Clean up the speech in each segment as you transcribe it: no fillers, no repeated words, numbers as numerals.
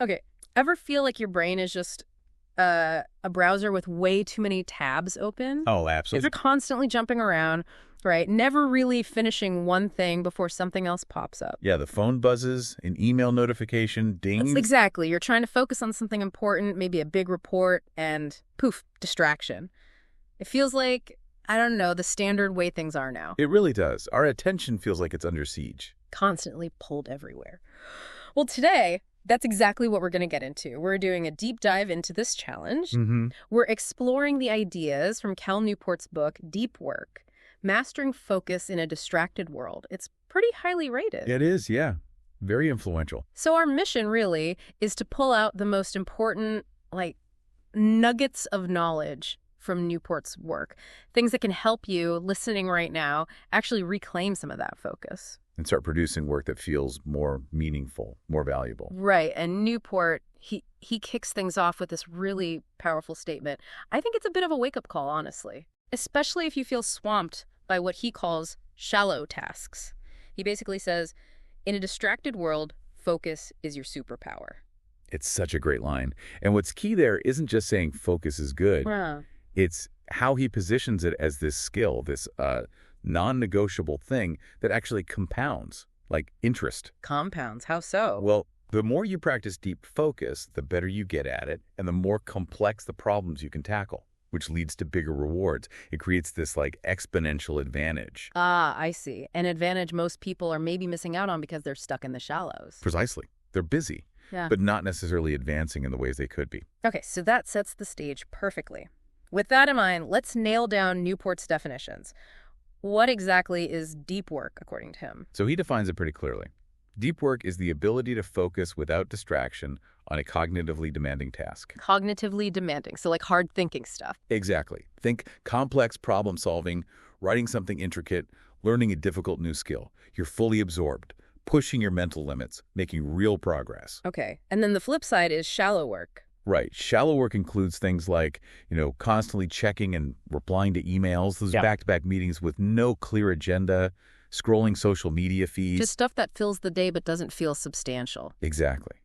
Okay. Ever feel like your brain is just a browser with way too many tabs open? Oh, You're absolutely. constantly jumping around, right? Never really finishing one thing before something else pops up. Yeah, the phone buzzes, an email notification That's dings. exactly. You're trying to focus on something important, maybe a big report, and poof, distraction. It feels like, I don't know, the standard way things are now. It really does. Our attention feels like it's under siege. Constantly pulled everywhere. Well, today, that's exactly what we're going to get into. We're doing a deep dive into this challenge. Mm-hmm. We're exploring the ideas from Cal Newport's book, Deep Work, Mastering Focus in a Distracted World. It's pretty highly rated. It is, yeah. Very influential. So our mission really is to pull out the most important, like, nuggets of knowledge from Newport's work, things that can help you, listening right now, actually reclaim some of that focus. And start producing work that feels more meaningful, more valuable. Right. And Newport, he kicks things off with this really powerful statement. I think it's a bit of a wake-up call, honestly, especially if you feel swamped by what he calls shallow tasks. He basically says, in a distracted world, focus is your superpower. It's such a great line. And what's key there isn't just saying focus is good. Yeah. It's how he positions it as this skill, this non-negotiable thing that actually compounds, like interest. Compounds, how so? Well, the more you practice deep focus, the better you get at it, and the more complex the problems you can tackle, which leads to bigger rewards. It creates this like exponential advantage. Ah, I see. An advantage most people are maybe missing out on because they're stuck in the shallows. Precisely. They're busy, Yeah. but not necessarily advancing in the ways they could be. Okay, so that sets the stage perfectly. With that in mind, let's nail down Newport's definitions. What exactly is deep work, according to him? So he defines it pretty clearly. Deep work is the ability to focus without distraction on a cognitively demanding task. Cognitively demanding, so like hard thinking stuff. Exactly. Think complex problem solving, writing something intricate, learning a difficult new skill. You're fully absorbed, pushing your mental limits, making real progress. Okay, and then the flip side is shallow work. Right. Shallow work includes things like, constantly checking and replying to emails, those Yeah. back-to-back meetings with no clear agenda, scrolling social media feeds. Just stuff that fills the day but doesn't feel substantial. Exactly.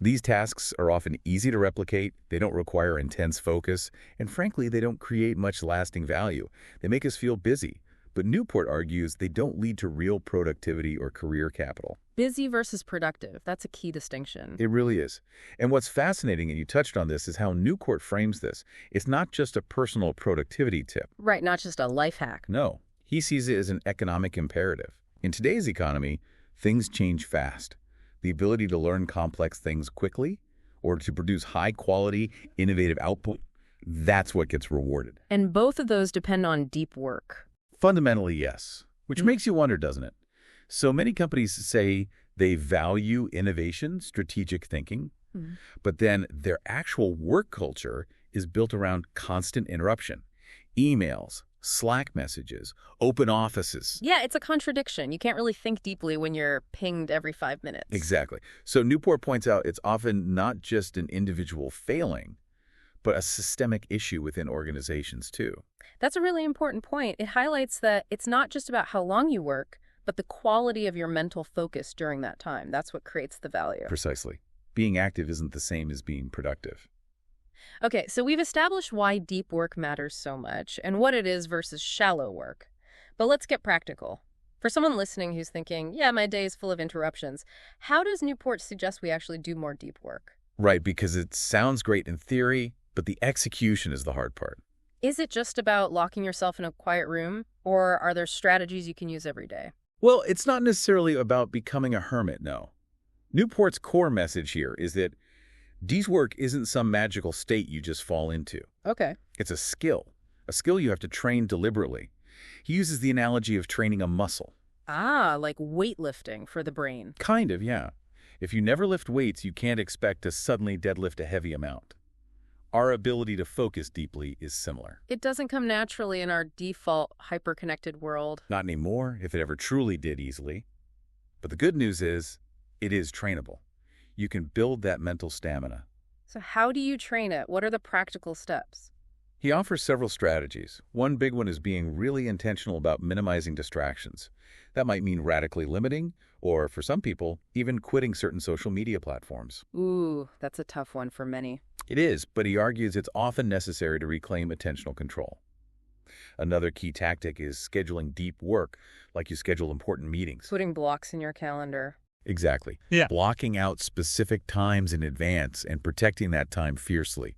These tasks are often easy to replicate, they don't require intense focus, and frankly, they don't create much lasting value. They make us feel busy, but Newport argues they don't lead to real productivity or career capital. Busy versus productive, that's a key distinction. It really is. And what's fascinating, and you touched on this, is how Newport frames this. It's not just a personal productivity tip. Right, not just a life hack. No, he sees it as an economic imperative. In today's economy, things change fast. The ability to learn complex things quickly or to produce high-quality, innovative output, that's what gets rewarded. And both of those depend on deep work. Fundamentally, yes. Which makes you wonder, doesn't it? So many companies say they value innovation, strategic thinking, Mhm. but then their actual work culture is built around constant interruption. Emails, Slack messages, open offices. Yeah, it's a contradiction. You can't really think deeply when you're pinged every 5 minutes. Exactly. So Newport points out it's often not just an individual failing, but a systemic issue within organizations too. That's a really important point. It highlights that it's not just about how long you work, but the quality of your mental focus during that time. That's what creates the value. Precisely. Being active isn't the same as being productive. Okay, so we've established why deep work matters so much and what it is versus shallow work. But let's get practical. For someone listening who's thinking, yeah, my day is full of interruptions, how does Newport suggest we actually do more deep work? Right, because it sounds great in theory, but the execution is the hard part. Is it just about locking yourself in a quiet room, or are there strategies you can use every day? Well, it's not necessarily about becoming a hermit, no. Newport's core message here is that deep work isn't some magical state you just fall into. Okay. It's a skill you have to train deliberately. He uses the analogy of training a muscle. Ah, like weightlifting for the brain. Kind of, yeah. If you never lift weights, you can't expect to suddenly deadlift a heavy amount. Our ability to focus deeply is similar. It doesn't come naturally in our default hyper-connected world. Not anymore, if it ever truly did easily. But the good news is, it is trainable. You can build that mental stamina. So how do you train it? What are the practical steps? He offers several strategies. One big one is being really intentional about minimizing distractions. That might mean radically limiting, or for some people, even quitting certain social media platforms. Ooh, that's a tough one for many. It is, but he argues it's often necessary to reclaim attentional control. Another key tactic is scheduling deep work, like you schedule important meetings. Putting blocks in your calendar. Exactly. Yeah. Blocking out specific times in advance and protecting that time fiercely.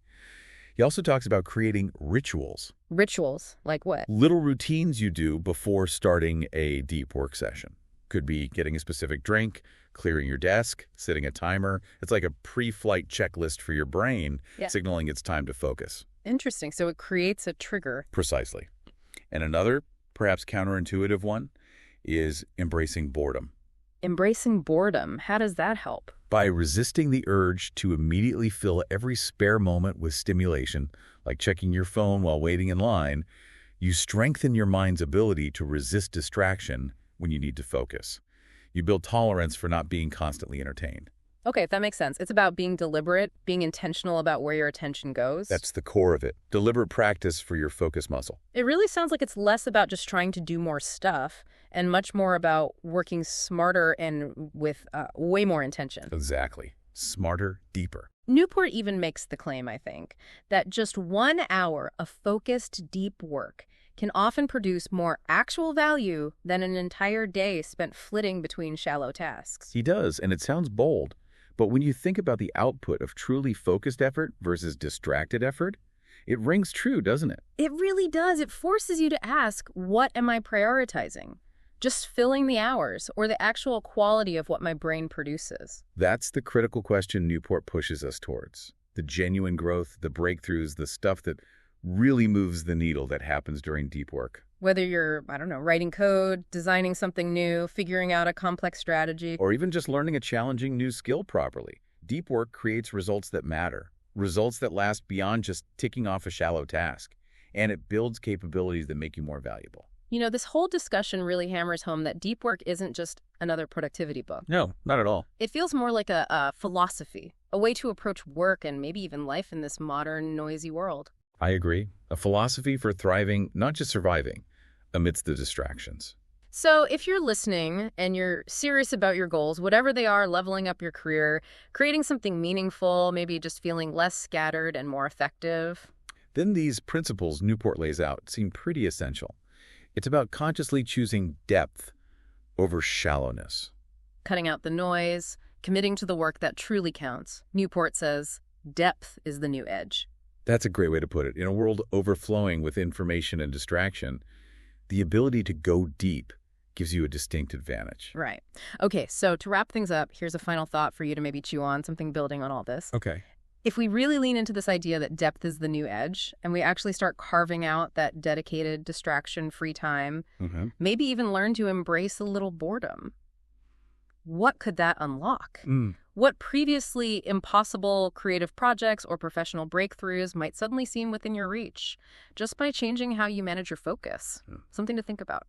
He also talks about creating rituals. Rituals, like what? Little routines you do before starting a deep work session. Could be getting a specific drink, clearing your desk, setting a timer. It's like a pre-flight checklist for your brain, Yeah. signaling it's time to focus. Interesting. So it creates a trigger. Precisely. And another, perhaps counterintuitive one, is embracing boredom. Embracing boredom. How does that help? By resisting the urge to immediately fill every spare moment with stimulation, like checking your phone while waiting in line, you strengthen your mind's ability to resist distraction when you need to focus. You build tolerance for not being constantly entertained. Okay, that makes sense. It's about being deliberate, being intentional about where your attention goes. That's the core of it. Deliberate practice for your focus muscle. It really sounds like it's less about just trying to do more stuff and much more about working smarter and with way more intention. Exactly. Smarter, deeper. Newport even makes the claim, I think, that just 1 hour of focused, deep work can often produce more actual value than an entire day spent flitting between shallow tasks. He does, and it sounds bold. But when you think about the output of truly focused effort versus distracted effort, it rings true, doesn't it? It really does. It forces you to ask, what am I prioritizing? Just filling the hours or the actual quality of what my brain produces? That's the critical question Newport pushes us towards. The genuine growth, the breakthroughs, the stuff that really moves the needle that happens during deep work. Whether you're, I don't know, writing code, designing something new, figuring out a complex strategy. Or even just learning a challenging new skill properly. Deep work creates results that matter, results that last beyond just ticking off a shallow task, and it builds capabilities that make you more valuable. You know, this whole discussion really hammers home that deep work isn't just another productivity book. No, not at all. It feels more like a philosophy, a way to approach work and maybe even life in this modern, noisy world. I agree. A philosophy for thriving, not just surviving, amidst the distractions. So if you're listening and you're serious about your goals, whatever they are, leveling up your career, creating something meaningful, maybe just feeling less scattered and more effective, Then these principles Newport lays out seem pretty essential. It's about consciously choosing depth over shallowness. cutting out the noise, committing to the work that truly counts. Newport says, depth is the new edge. That's a great way to put it. In a world overflowing with information and distraction, the ability to go deep gives you a distinct advantage. Right. Okay, so to wrap things up, here's a final thought for you to maybe chew on, something building on all this. Okay. If we really lean into this idea that depth is the new edge, and we actually start carving out that dedicated, distraction-free time, maybe even learn to embrace a little boredom, what could that unlock? What previously impossible creative projects or professional breakthroughs might suddenly seem within your reach just by changing how you manage your focus? Something to think about.